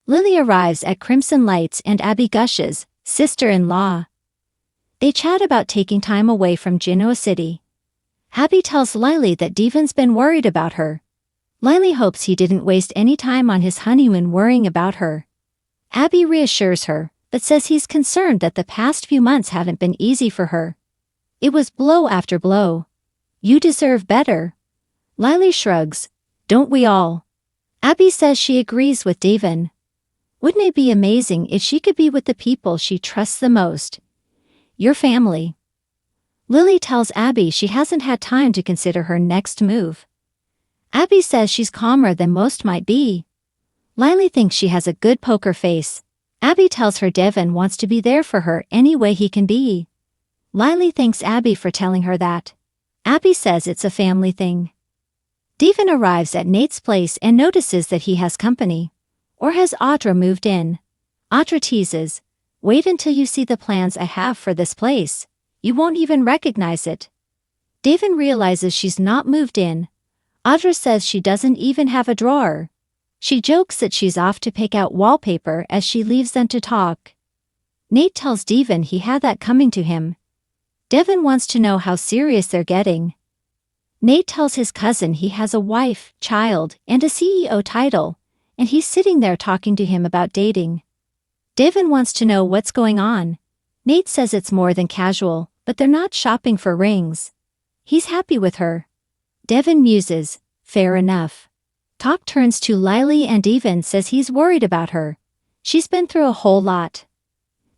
Lily arrives at Crimson Lights and Abby gushes, sister-in-law. They chat about taking time away from Genoa City. Abby tells Lily that Devon's been worried about her. Lily hopes he didn't waste any time on his honeymoon worrying about her. Abby reassures her, but says he's concerned that the past few months haven't been easy for her. It was blow after blow. You deserve better. Lily shrugs. Don't we all? Abby says she agrees with Devon. Wouldn't it be amazing if she could be with the people she trusts the most? Your family. Lily tells Abby she hasn't had time to consider her next move. Abby says she's calmer than most might be. Lily thinks she has a good poker face. Abby tells her Devon wants to be there for her any way he can be. Lily thanks Abby for telling her that. Abby says it's a family thing. Devon arrives at Nate's place and notices that he has company. Or has Audra moved in? Audra teases, wait until you see the plans I have for this place. You won't even recognize it. Devon realizes she's not moved in. Audra says she doesn't even have a drawer. She jokes that she's off to pick out wallpaper as she leaves them to talk. Nate tells Devon he had that coming to him. Devon wants to know how serious they're getting. Nate tells his cousin he has a wife, child, and a CEO title, and he's sitting there talking to him about dating. Devon wants to know what's going on. Nate says it's more than casual, but they're not shopping for rings. He's happy with her. Devon muses, fair enough. Talk turns to Lily and Devon says he's worried about her. She's been through a whole lot.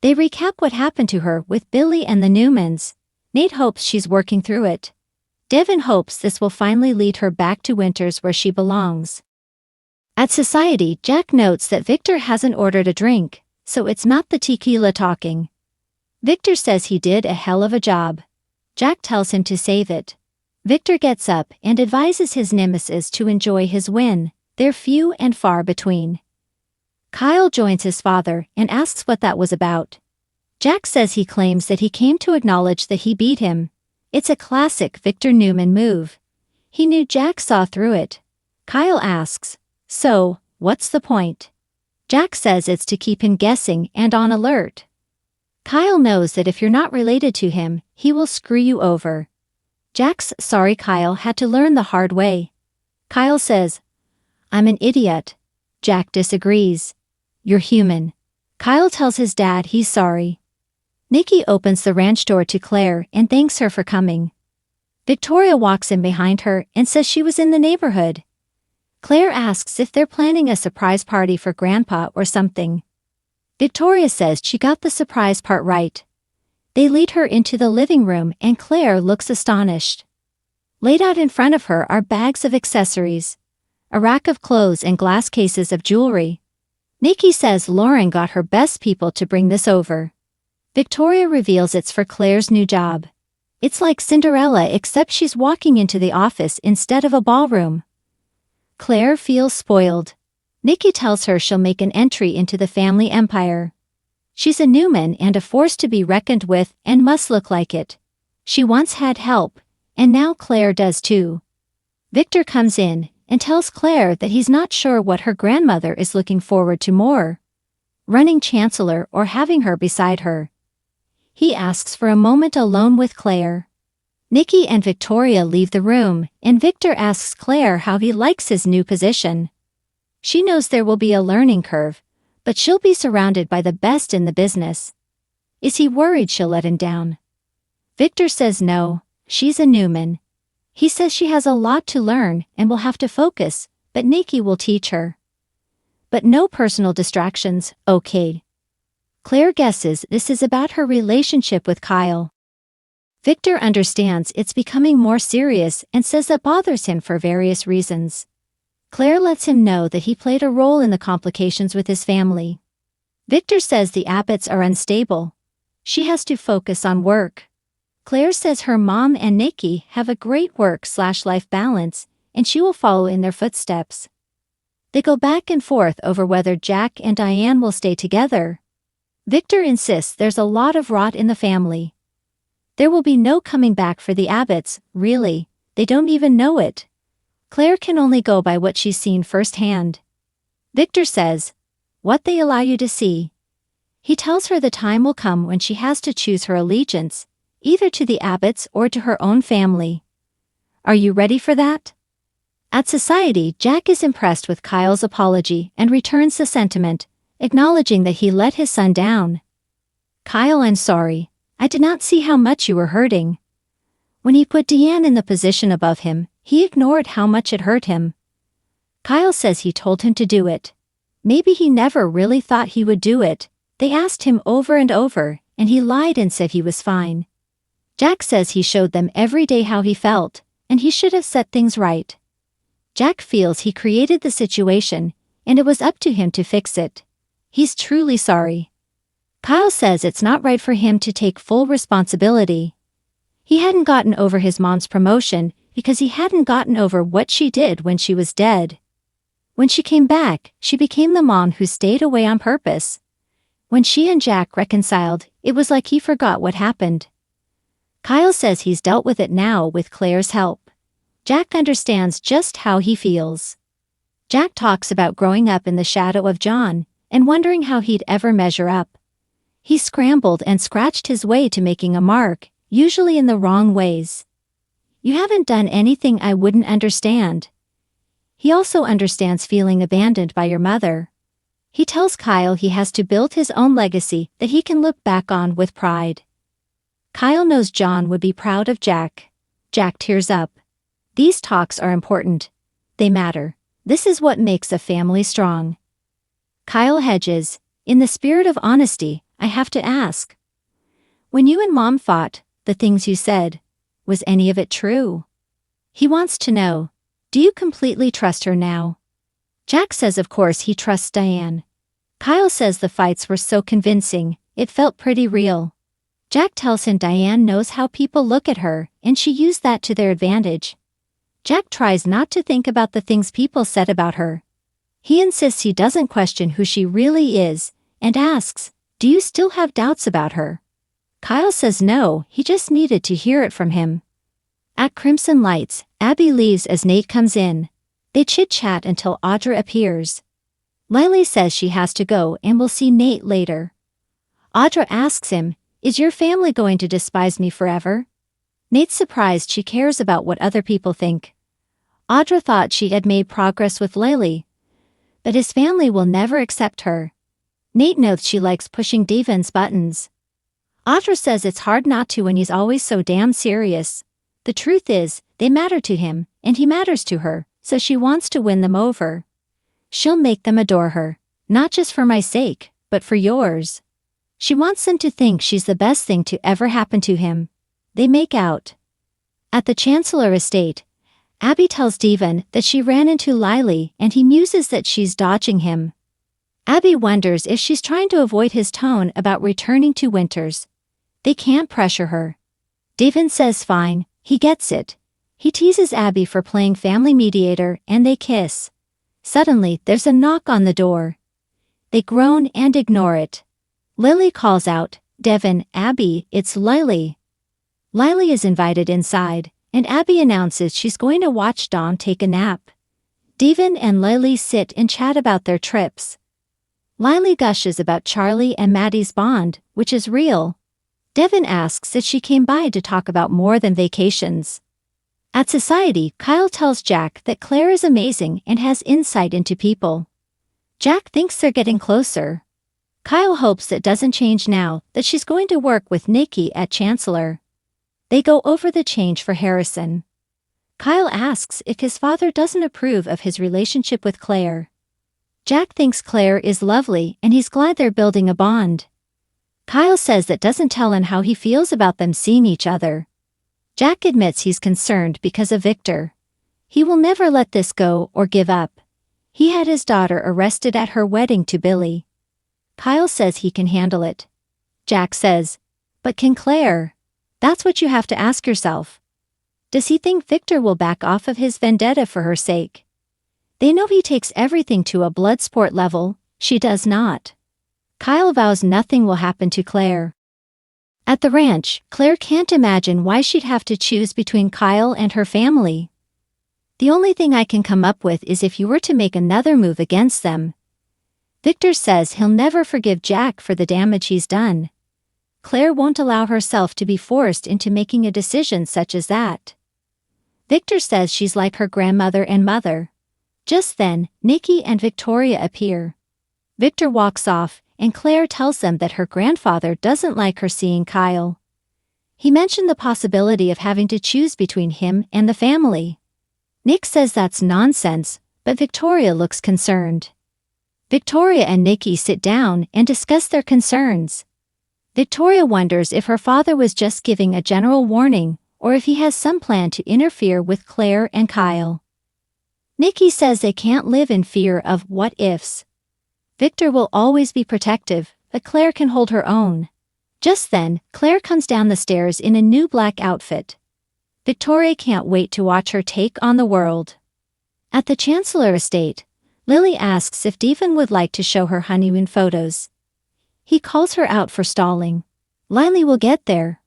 They recap what happened to her with Billy and the Newmans. Nate hopes she's working through it. Devon hopes this will finally lead her back to Winters where she belongs. At Society, Jack notes that Victor hasn't ordered a drink, so it's not the tequila talking. Victor says he did a hell of a job. Jack tells him to save it. Victor gets up and advises his nemesis to enjoy his win. They're few and far between. Kyle joins his father and asks what that was about. Jack says he claims that he came to acknowledge that he beat him. It's a classic Victor Newman move. He knew Jack saw through it. Kyle asks, so, what's the point? Jack says it's to keep him guessing and on alert. Kyle knows that if you're not related to him, he will screw you over. Jack's sorry Kyle had to learn the hard way. Kyle says, I'm an idiot. Jack disagrees. You're human. Kyle tells his dad he's sorry. Nikki opens the ranch door to Claire and thanks her for coming. Victoria walks in behind her and says she was in the neighborhood. Claire asks if they're planning a surprise party for Grandpa or something. Victoria says she got the surprise part right. They lead her into the living room and Claire looks astonished. Laid out in front of her are bags of accessories, a rack of clothes and glass cases of jewelry. Nikki says Lauren got her best people to bring this over. Victoria reveals it's for Claire's new job. It's like Cinderella except she's walking into the office instead of a ballroom. Claire feels spoiled. Nikki tells her she'll make an entry into the family empire. She's a Newman and a force to be reckoned with and must look like it. She once had help, and now Claire does too. Victor comes in and tells Claire that he's not sure what her grandmother is looking forward to more, running Chancellor or having her beside her. He asks for a moment alone with Claire. Nikki and Victoria leave the room, and Victor asks Claire how he likes his new position. She knows there will be a learning curve, but she'll be surrounded by the best in the business. Is he worried she'll let him down? Victor says no, she's a Newman. He says she has a lot to learn and will have to focus, but Nikki will teach her. But no personal distractions, okay. Claire guesses this is about her relationship with Kyle. Victor understands it's becoming more serious and says that bothers him for various reasons. Claire lets him know that he played a role in the complications with his family. Victor says the Abbotts are unstable. She has to focus on work. Claire says her mom and Nikki have a great work/life balance, and she will follow in their footsteps. They go back and forth over whether Jack and Diane will stay together. Victor insists there's a lot of rot in the family. There will be no coming back for the Abbotts, really, they don't even know it. Claire can only go by what she's seen firsthand. Victor says, what they allow you to see. He tells her the time will come when she has to choose her allegiance, either to the Abbotts or to her own family. Are you ready for that? At society, Jack is impressed with Kyle's apology and returns the sentiment, acknowledging that he let his son down. Kyle, I'm sorry. I did not see how much you were hurting. When he put Deanne in the position above him, he ignored how much it hurt him. Kyle says he told him to do it. Maybe he never really thought he would do it. They asked him over and over, and he lied and said he was fine. Jack says he showed them every day how he felt, and he should have set things right. Jack feels he created the situation, and it was up to him to fix it. He's truly sorry. Kyle says it's not right for him to take full responsibility. He hadn't gotten over his mom's promotion because he hadn't gotten over what she did when she was dead. When she came back, she became the mom who stayed away on purpose. When she and Jack reconciled, it was like he forgot what happened. Kyle says he's dealt with it now with Claire's help. Jack understands just how he feels. Jack talks about growing up in the shadow of John and wondering how he'd ever measure up. He scrambled and scratched his way to making a mark, usually in the wrong ways. You haven't done anything I wouldn't understand. He also understands feeling abandoned by your mother. He tells Kyle he has to build his own legacy that he can look back on with pride. Kyle knows John would be proud of Jack. Jack tears up. These talks are important. They matter. This is what makes a family strong. Kyle hedges. In the spirit of honesty, I have to ask. When you and Mom fought, the things you said, was any of it true? He wants to know. Do you completely trust her now? Jack says of course he trusts Diane. Kyle says the fights were so convincing, it felt pretty real. Jack tells him Diane knows how people look at her, and she used that to their advantage. Jack tries not to think about the things people said about her. He insists he doesn't question who she really is, and asks, do you still have doubts about her? Kyle says no, he just needed to hear it from him. At Crimson Lights, Abby leaves as Nate comes in. They chit-chat until Audra appears. Lily says she has to go and will see Nate later. Audra asks him, is your family going to despise me forever? Nate's surprised she cares about what other people think. Audra thought she had made progress with Lily, but his family will never accept her. Nate knows she likes pushing Devon's buttons. Audra says it's hard not to when he's always so damn serious. The truth is, they matter to him, and he matters to her, so she wants to win them over. She'll make them adore her, not just for my sake, but for yours. She wants them to think she's the best thing to ever happen to him. They make out. At the Chancellor estate, Abby tells Devon that she ran into Lily and he muses that she's dodging him. Abby wonders if she's trying to avoid his tone about returning to Winters. They can't pressure her. Devon says fine, he gets it. He teases Abby for playing family mediator and they kiss. Suddenly, there's a knock on the door. They groan and ignore it. Lily calls out, Devon, Abby, it's Lily. Lily is invited inside, and Abby announces she's going to watch Dom take a nap. Devon and Lily sit and chat about their trips. Lily gushes about Charlie and Maddie's bond, which is real. Devon asks if she came by to talk about more than vacations. At society, Kyle tells Jack that Claire is amazing and has insight into people. Jack thinks they're getting closer. Kyle hopes it doesn't change now that she's going to work with Nikki at Chancellor. They go over the change for Harrison. Kyle asks if his father doesn't approve of his relationship with Claire. Jack thinks Claire is lovely and he's glad they're building a bond. Kyle says that doesn't tell him how he feels about them seeing each other. Jack admits he's concerned because of Victor. He will never let this go or give up. He had his daughter arrested at her wedding to Billy. Kyle says he can handle it. Jack says, but can Claire? That's what you have to ask yourself. Does he think Victor will back off of his vendetta for her sake? They know he takes everything to a blood sport level, she does not. Kyle vows nothing will happen to Claire. At the ranch, Claire can't imagine why she'd have to choose between Kyle and her family. The only thing I can come up with is if you were to make another move against them. Victor says he'll never forgive Jack for the damage he's done. Claire won't allow herself to be forced into making a decision such as that. Victor says she's like her grandmother and mother. Just then, Nikki and Victoria appear. Victor walks off, and Claire tells them that her grandfather doesn't like her seeing Kyle. He mentioned the possibility of having to choose between him and the family. Nick says that's nonsense, but Victoria looks concerned. Victoria and Nikki sit down and discuss their concerns. Victoria wonders if her father was just giving a general warning or if he has some plan to interfere with Claire and Kyle. Nikki says they can't live in fear of what-ifs. Victor will always be protective, but Claire can hold her own. Just then, Claire comes down the stairs in a new black outfit. Victoria can't wait to watch her take on the world. At the Chancellor estate, Lily asks if Devon would like to show her honeymoon photos. He calls her out for stalling. Lily will get there.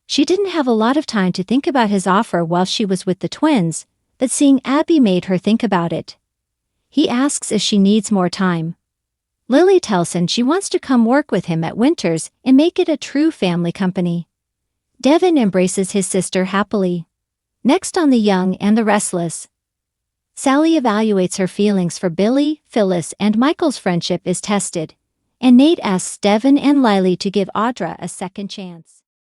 She didn't have a lot of time to think about his offer while she was with the twins, but seeing Abby made her think about it. He asks if she needs more time. Lily tells him she wants to come work with him at Winters and make it a true family company. Devon embraces his sister happily. Next on The Young and the Restless. Sally evaluates her feelings for Billy, Phyllis, and Michael's friendship is tested, and Nate asks Devon and Lily to give Audra a second chance.